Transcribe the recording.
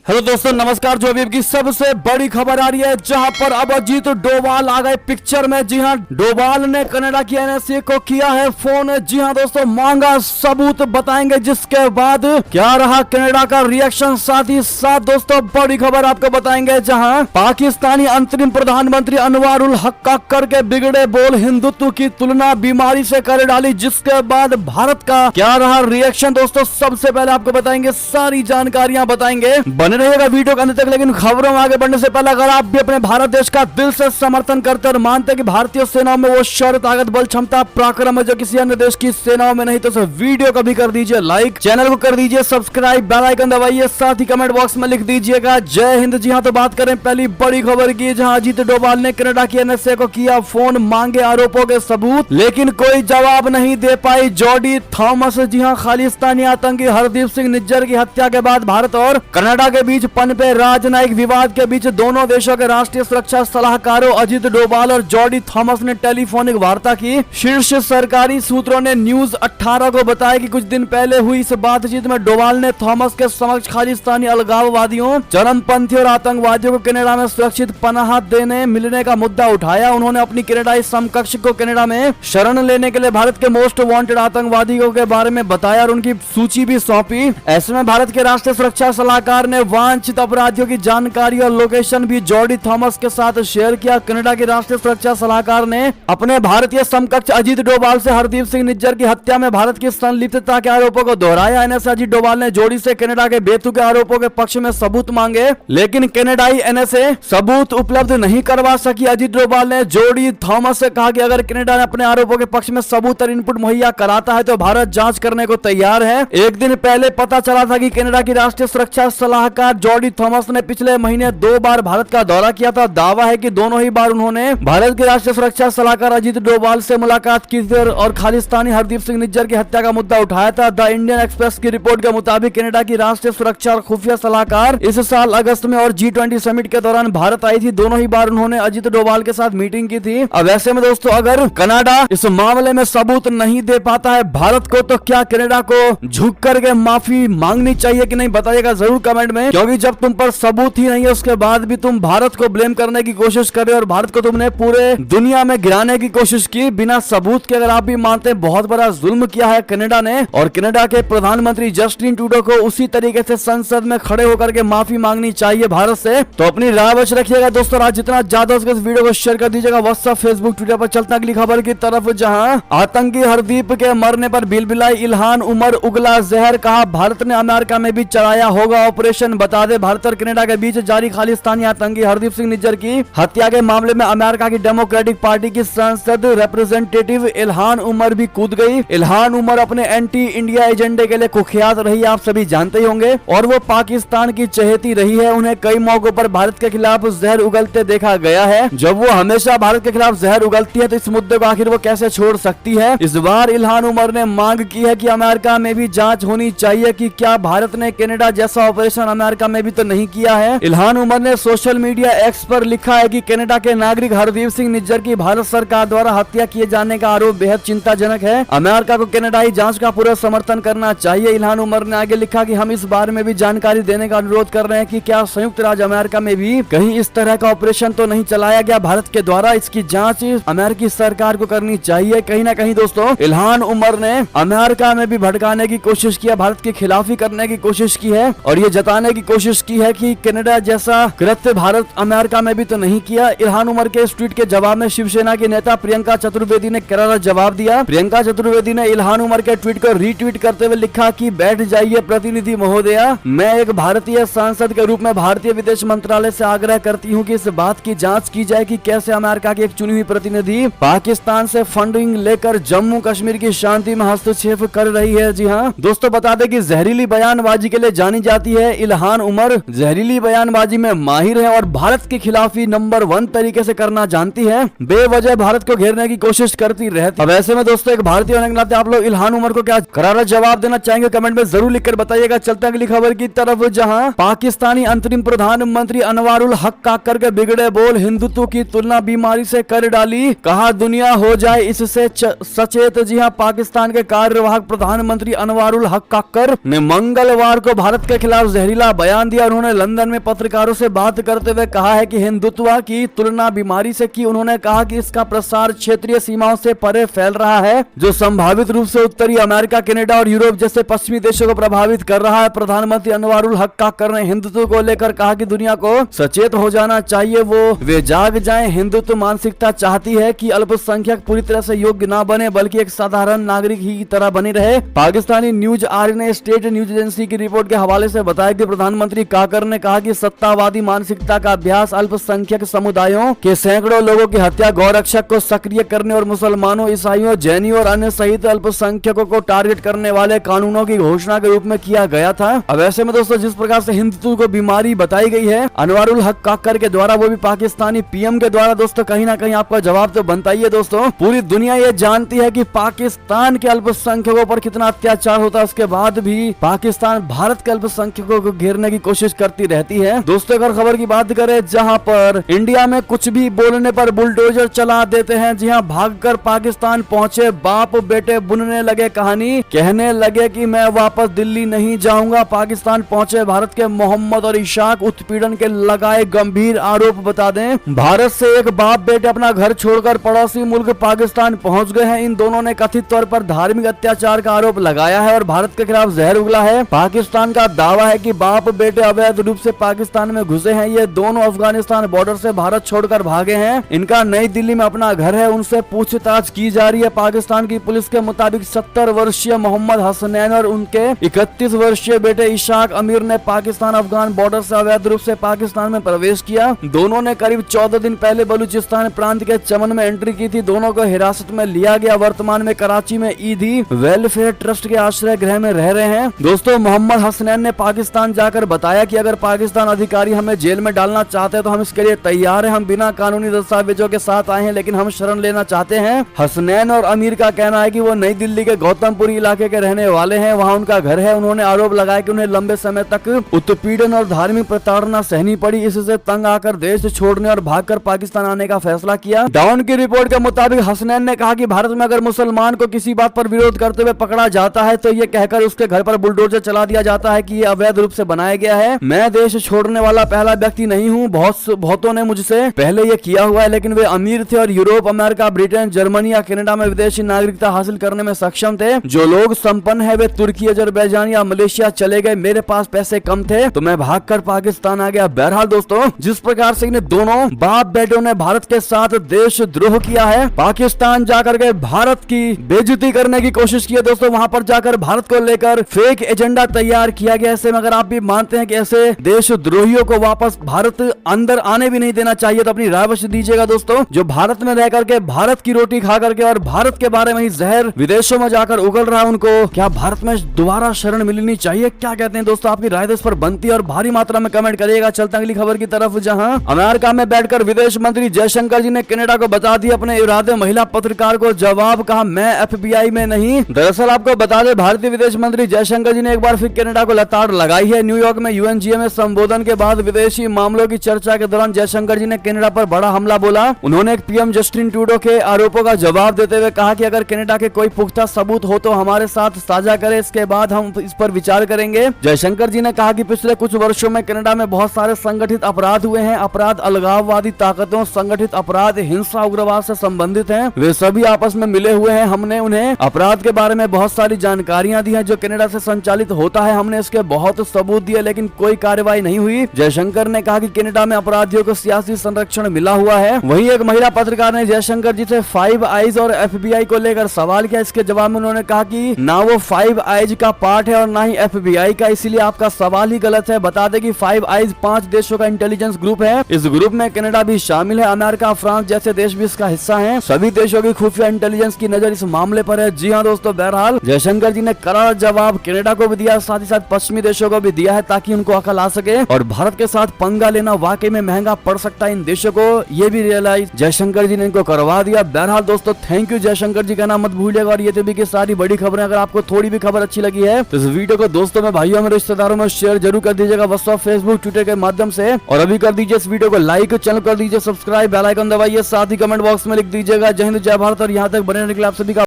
Hello दोस्तों नमस्कार। जो अभी की सबसे बड़ी खबर आ रही है, जहां पर अब अजीत डोभाल आ गए पिक्चर में। जी हां, डोभाल ने कनाडा की एनएसए को किया है फोन। जी हां दोस्तों, मांगा सबूत, बताएंगे जिसके बाद क्या रहा कनाडा का रिएक्शन। साथ ही साथ दोस्तों बड़ी खबर आपको बताएंगे, जहां पाकिस्तानी अंतरिम प्रधानमंत्री अनवारुल हक काकर के बिगड़े बोल हिंदुत्व की तुलना बीमारी से कर डाली, जिसके बाद भारत का क्या रहा रिएक्शन। दोस्तों सबसे पहले आपको बताएंगे, सारी जानकारियां बताएंगे, बने रहेगा वीडियो के अंत तक। लेकिन खबरों में आगे बढ़ने से पहले अगर आप भी अपने भारत देश का दिल से समर्थन करते और मानते हैं कि भारतीय सेनाओं में वो शौर्य, ताकत, बल, क्षमता, पराक्रम है जो किसी अन्य देश की सेनाओं में नहीं, तो सिर्फ वीडियो को भी कर दीजिए लाइक, चैनल को कर दीजिए सब्सक्राइब, बेल आइकन दबाइए, साथ ही कमेंट बॉक्स में लिख दीजिएगा जय हिंद। जी हाँ, तो बात करें पहली बड़ी खबर की, जहां अजीत डोभाल ने कनाडा की एनएसए को किया फोन, मांगे आरोपों के सबूत, लेकिन कोई जवाब नहीं दे पाई जोडी थॉमस। जी हाँ, खालिस्तानी आतंकी हरदीप सिंह निज्जर की हत्या के बाद भारत और कनाडा के बीच पनपे राजनयिक विवाद के बीच दोनों देशों के राष्ट्रीय सुरक्षा सलाहकारों अजीत डोभाल और जॉडी थॉमस ने टेलीफोनिक वार्ता की। शीर्ष सरकारी सूत्रों ने न्यूज 18 को बताया कि कुछ दिन पहले हुई इस बातचीत में डोभाल ने थॉमस के समक्ष खालिस्तानी अलगाववादियों, चरमपंथी और आतंकवादियों को कनाडा में सुरक्षित पनाह देने मिलने का मुद्दा उठाया। उन्होंने अपनी कनाडाई समकक्ष को कनाडा में शरण लेने के लिए भारत के मोस्ट वांटेड आतंकवादियों के बारे में बताया और उनकी सूची भी सौंपी। ऐसे में भारत के राष्ट्रीय सुरक्षा सलाहकार ने वांछित अपराधियों की जानकारी और लोकेशन भी जॉडी थॉमस के साथ शेयर किया। कनाडा के राष्ट्रीय सुरक्षा सलाहकार ने अपने भारतीय समकक्ष अजीत डोभाल से हरदीप सिंह निज्जर की हत्या में भारत की संलिप्तता के आरोपों को दोहराया। एनएसए अजीत डोभाल ने जोड़ी से कनाडा के बेतुके आरोपों के पक्ष में सबूत मांगे, लेकिन कनाडाई एनएसए सबूत उपलब्ध नहीं करवा सकी। अजीत डोभाल ने जोडी थॉमस से कहा कि अगर कनाडा ने अपने आरोपों के पक्ष में सबूत और इनपुट मुहैया कराता है तो भारत जांच करने को तैयार है। एक दिन पहले पता चला था कि कनाडा की राष्ट्रीय सुरक्षा सलाहकार जॉडी थॉमस ने पिछले महीने 2 बार भारत का दौरा किया था। दावा है कि दोनों ही बार उन्होंने भारत के राष्ट्रीय सुरक्षा सलाहकार अजीत डोभाल से मुलाकात की थी और खालिस्तानी हरदीप सिंह निज्जर की हत्या का मुद्दा उठाया था। द इंडियन एक्सप्रेस की रिपोर्ट के मुताबिक कनाडा की राष्ट्रीय सुरक्षा और खुफिया सलाहकार इस साल अगस्त में और G20 समिट के दौरान भारत आई थी। दोनों ही बार उन्होंने अजीत डोभाल के साथ मीटिंग की थी। अब ऐसे में दोस्तों, अगर कनाडा इस मामले में सबूत नहीं दे पाता है भारत को, तो क्या कनाडा को झुक करके माफी मांगनी चाहिए कि नहीं, बताइएगा जरूर कमेंट में। क्योंकि जब तुम पर सबूत ही नहीं है उसके बाद भी तुम भारत को ब्लेम करने की कोशिश कर रहे हो और भारत को तुमने पूरे दुनिया में गिराने की कोशिश की बिना सबूत के। अगर आप भी मानते हैं बहुत बड़ा जुल्म किया है कनाडा ने, और कनाडा के प्रधानमंत्री जस्टिन ट्रूडो को उसी तरीके से संसद में खड़े होकर के माफी मांगनी चाहिए भारत से, तो अपनी राय बच रखिएगा। दोस्तों आज जितना ज्यादा इस वीडियो को शेयर कर दीजिएगा व्हाट्सएप, फेसबुक, ट्विटर पर। चलता अगली खबर की तरफ, जहां आतंकी हरदीप के मरने पर बिलबिलाई इल्हान उमर, उगला जहर, कहा भारत ने अमेरिका में भी चलाया होगा ऑपरेशन। बता दे, भारत और कनाडा के बीच जारी खालिस्तानी आतंकी हरदीप सिंह निज्जर की हत्या के मामले में अमेरिका की डेमोक्रेटिक पार्टी की सांसद रिप्रेजेंटेटिव इल्हान उमर भी कूद गई। इल्हान उमर अपने एंटी इंडिया एजेंडे के लिए कुख्यात रही, आप सभी जानते ही होंगे, और वो पाकिस्तान की चहेती रही है। उन्हें कई मौकों पर भारत के खिलाफ जहर उगलते देखा गया है। जब वो हमेशा भारत के खिलाफ जहर उगलती है तो इस मुद्दे को आखिर वो कैसे छोड़ सकती है। इस बार इल्हान उमर ने मांग की है कि अमेरिका में भी जांच होनी चाहिए कि क्या भारत ने कनाडा जैसा ऑपरेशन अमेरिका में भी तो नहीं किया है। इल्हान उमर ने सोशल मीडिया एक्स पर लिखा है कि कनाडा के नागरिक हरदीप सिंह निज्जर की भारत सरकार द्वारा हत्या किए जाने का आरोप बेहद चिंताजनक है। अमेरिका को कनाडाई जांच का पूरा समर्थन करना चाहिए। इल्हान उमर ने आगे लिखा कि हम इस बारे में भी जानकारी देने का अनुरोध कर रहे हैं कि क्या संयुक्त राज्य अमेरिका में भी कहीं इस तरह का ऑपरेशन तो नहीं चलाया गया भारत के द्वारा। इसकी जांच अमेरिकी सरकार को करनी चाहिए। कहीं ना कहीं दोस्तों, इल्हान उमर ने अमेरिका में भी भड़काने की कोशिश किया, भारत के खिलाफ ही करने की कोशिश की है और ये जताने की कोशिश की है कि कनाडा जैसा कृत्य भारत अमेरिका में भी तो नहीं किया। इल्हान उमर के इस ट्वीट के जवाब में शिवसेना की नेता प्रियंका चतुर्वेदी ने करारा जवाब दिया। प्रियंका चतुर्वेदी ने इल्हान उमर के ट्वीट को रीट्वीट करते हुए लिखा कि बैठ जाइए प्रतिनिधि महोदया, मैं एक भारतीय सांसद के रूप में भारतीय विदेश मंत्रालय से आग्रह करती हूं कि इस बात की जांच की जाए कि कैसे अमेरिका की एक चुनी हुई प्रतिनिधि पाकिस्तान से फंडिंग लेकर जम्मू कश्मीर की शांति में हस्तक्षेप कर रही है। जी हाँ दोस्तों, बता दें कि जहरीली बयानबाजी के लिए जानी जाती है इल्हान उमर। जहरीली बयानबाजी में माहिर है और भारत के खिलाफ ही नंबर 1 तरीके से करना जानती है। बेवजह भारत को घेरने की कोशिश करती रहती। अब ऐसे में दोस्तों, एक भारतीय होने के नाते आप लोग इल्हान उमर को क्या करारा जवाब देना चाहेंगे, कमेंट में जरूर लिखकर बताइएगा। चलते हैं अगली खबर की तरफ, जहां पाकिस्तानी अंतरिम प्रधानमंत्री अनवारुल हक काकर के बिगड़े बोल हिंदुत्व की तुलना बीमारी से कर डाली, कहा दुनिया हो जाए इससे सचेत। जी हाँ, पाकिस्तान के कार्यवाहक प्रधानमंत्री अनवारुल हक काकर ने मंगलवार को भारत के खिलाफ जहरीला बयान दिया। उन्होंने लंदन में पत्रकारों से बात करते हुए कहा है कि हिंदुत्व की तुलना बीमारी से की। उन्होंने कहा कि इसका प्रसार क्षेत्रीय सीमाओं से परे फैल रहा है, जो संभावित रूप से उत्तरी अमेरिका, कनाडा और यूरोप जैसे पश्चिमी देशों को प्रभावित कर रहा है। प्रधानमंत्री अनवारुल हक काकर ने हिंदुत्व को लेकर कहा कि दुनिया को सचेत हो जाना चाहिए, वे जाग जाएं। हिंदुत्व मानसिकता चाहती है कि अल्पसंख्यक पूरी तरह से योग्य ना बने, बल्कि एक साधारण नागरिक ही की तरह बनी रहे। पाकिस्तानी न्यूज आर्य ने स्टेट न्यूज एजेंसी की रिपोर्ट के हवाले से बताया कि प्रधानमंत्री काकर ने कहा कि सत्तावादी मानसिकता का अभ्यास अल्पसंख्यक समुदायों के सैकड़ों लोगों की हत्या, गौरक्षक को सक्रिय करने और मुसलमानों, ईसाइयों, जैनियों और अन्य सहित अल्पसंख्यकों को टारगेट करने वाले कानूनों की घोषणा के रूप में किया गया था। अब ऐसे में दोस्तों जिस प्रकार से हिंदुत्व को बीमारी बताई गई है अनवारुल हक काकर के द्वारा, वो भी पाकिस्तानी पीएम के द्वारा, दोस्तों कहीं ना कहीं आपका जवाब तो बनता ही है। दोस्तों पूरी दुनिया ये जानती है कि पाकिस्तान के अल्पसंख्यकों पर कितना अत्याचार होता है, उसके बाद भी पाकिस्तान भारत के अल्पसंख्यकों को घेरने की कोशिश करती रहती है। दोस्तों अगर खबर की बात करें जहां पर इंडिया में कुछ भी बोलने पर बुलडोजर चला देते हैं, जी हां, भागकर पाकिस्तान पहुंचे बाप बेटे बुनने लगे कहानी, कहने लगे कि मैं वापस दिल्ली नहीं जाऊंगा। पाकिस्तान पहुंचे भारत के मोहम्मद और इशाक, उत्पीड़न के लगाए गंभीर आरोप। बता दें भारत से एक बाप बेटे अपना घर छोड़कर पड़ोसी मुल्क पाकिस्तान पहुंच गए हैं। इन दोनों ने कथित तौर पर धार्मिक अत्याचार का आरोप लगाया है और भारत के खिलाफ जहर उगला है। पाकिस्तान का दावा है कि बाप बेटे अवैध रूप से पाकिस्तान में घुसे हैं। ये दोनों अफगानिस्तान बॉर्डर से भारत छोड़कर भागे हैं। इनका नई दिल्ली में अपना घर है, उनसे पूछताछ की जा रही है। पाकिस्तान की पुलिस के मुताबिक 70 वर्षीय मोहम्मद हसनैन और उनके 31 वर्षीय बेटे इशाक अमीर ने पाकिस्तान अफगान बॉर्डर से अवैध रूप से पाकिस्तान में प्रवेश किया। दोनों ने करीब 14 दिन पहले बलूचिस्तान प्रांत के चमन में एंट्री की थी। दोनों को हिरासत में लिया गया। वर्तमान में कराची में ईदी वेलफेयर ट्रस्ट के आश्रय गृह में रह रहे हैं। दोस्तों मोहम्मद हसनैन ने पाकिस्तान जाकर बताया कि अगर पाकिस्तान अधिकारी हमें जेल में डालना चाहते हैं तो हम इसके लिए तैयार हैं। हम बिना कानूनी दस्तावेजों के साथ आए हैं, लेकिन हम शरण लेना चाहते हैं। हसनैन और अमीर का कहना है कि वो नई दिल्ली के गौतमपुरी इलाके के रहने वाले हैं, वहाँ उनका घर है। उन्होंने आरोप लगाया कि उन्हें लंबे समय तक उत्पीड़न और धार्मिक प्रताड़ना सहनी पड़ी। इससे तंग आकर देश छोड़ने और भागकर पाकिस्तान आने का फैसला किया। डाउन की रिपोर्ट के मुताबिक हसनैन ने कहा कि भारत में अगर मुसलमान को किसी बात पर विरोध करते हुए पकड़ा जाता है तो ये कहकर उसके घर पर बुलडोजर चला दिया जाता है कि ये अवैध रूप से बनाया गया है। मैं देश छोड़ने वाला पहला व्यक्ति नहीं हूँ, बहुतों ने मुझसे पहले ये किया हुआ है, लेकिन वे अमीर थे और यूरोप, अमेरिका, ब्रिटेन, जर्मनी या कनाडा में विदेशी नागरिकता हासिल करने में सक्षम थे। जो लोग संपन्न है वे तुर्की, अजरबैजान या मलेशिया चले गए। मेरे पास पैसे कम थे तो मैं भागकर पाकिस्तान आ गया। बहरहाल दोस्तों जिस प्रकार से इन्हें दोनों बाप बेटों ने भारत के साथ देशद्रोह किया है, पाकिस्तान जाकर के भारत की बेइज्जती करने की कोशिश की है। दोस्तों वहां पर जाकर भारत को लेकर फेक एजेंडा तैयार किया गया। ऐसे में अगर आप भी मानते हैं कि ऐसे देशद्रोहियों को वापस भारत अंदर आने भी नहीं देना चाहिए तो अपनी राय अवश्य दीजिएगा। दोस्तों जो भारत में रह करके भारत की रोटी खा करके और भारत के बारे में ही जहर विदेशों में जाकर उगल रहा है, उनको क्या भारत में दोबारा शरण मिलनी चाहिए? क्या कहते हैं दोस्तों, आपकी राय इस पर बनती है और भारी मात्रा में कमेंट करिएगा। चलते अगली खबर की तरफ, जहां अमेरिका में बैठकर विदेश मंत्री जयशंकर जी ने कनाडा को बता दिया अपने इरादे। महिला पत्रकार को जवाब, कहा मैं FBI में नहीं। दरअसल आपको बता दें भारतीय विदेश मंत्री जयशंकर जी ने एक बार फिर कनाडा को लताड़ लगाई है। न्यूयॉर्क में UNGA में संबोधन के बाद विदेशी मामलों की चर्चा के दौरान जयशंकर जी ने कनाडा पर बड़ा हमला बोला। उन्होंने PM जस्टिन ट्रूडो के आरोपों का जवाब देते हुए कहा कि अगर कनाडा के कोई पुख्ता सबूत हो तो हमारे साथ साझा करें, इसके बाद हम इस पर विचार करेंगे। जयशंकर जी ने कहा कि पिछले कुछ वर्षों में कनाडा में बहुत सारे संगठित अपराध हुए हैं। अपराध अलगाववादी ताकतों, संगठित अपराध, हिंसा, उग्रवाद से संबंधित हैं। वे सभी आपस में मिले हुए हैं। हमने उन्हें अपराध के बारे में बहुत सारी जानकारियां दी हैं जो कनाडा से संचालित होता है। हमने इसके बहुत सबूत दिए लेकिन कोई कार्रवाई नहीं हुई। जयशंकर ने कहा कि कनाडा में अपराधियों को सियासी संरक्षण मिला हुआ है। वहीं एक महिला पत्रकार ने जयशंकर जी से 5 आइज और FBI को लेकर सवाल किया। इसके जवाब में उन्होंने कहा कि ना वो 5 आइज का पार्ट है और ना ही FBI का, इसीलिए आपका सवाल ही गलत है। बता दें कि 5 आइज 5 देशों का इंटेलिजेंस ग्रुप है। इस ग्रुप में कनाडा भी शामिल है। अमेरिका, फ्रांस जैसे देश भी इसका हिस्सा हैं। सभी देशों की खुफिया इंटेलिजेंस की नजर इस मामले पर है। जी हाँ दोस्तों, बहरहाल जयशंकर जी ने करारा जवाब कनाडा को भी दिया, साथ ही साथ पश्चिमी देशों को भी दिया है ताकि उनको अकल आ सके। और भारत के साथ पंगा लेना वाकई में महंगा पड़ सकता है इन देशों को, ये भी रियलाइज जयशंकर जी ने इनको करवा दिया। बहरहाल दोस्तों थैंक यू जयशंकर जी, कहना मत भूलिएगा। और ये तो भी की सारी बड़ी खबरें, अगर आपको थोड़ी भी खबर अच्छी लगी है तो इस वीडियो को दोस्तों में, भाइयों में, रिश्तेदारों में शेयर जरूर कर दीजिएगा, व्हाट्सएप, फेसबुक, ट्विटर के माध्यम से। और अभी कर दीजिए इस वीडियो को लाइक, चैनल कर दीजिए सब्सक्राइब, बेल आइकन दबाइए, साथ ही कमेंट बॉक्स में लिख दीजिएगा जय हिंद जय भारत। और यहाँ तक बने रहने के लिए आप सभी का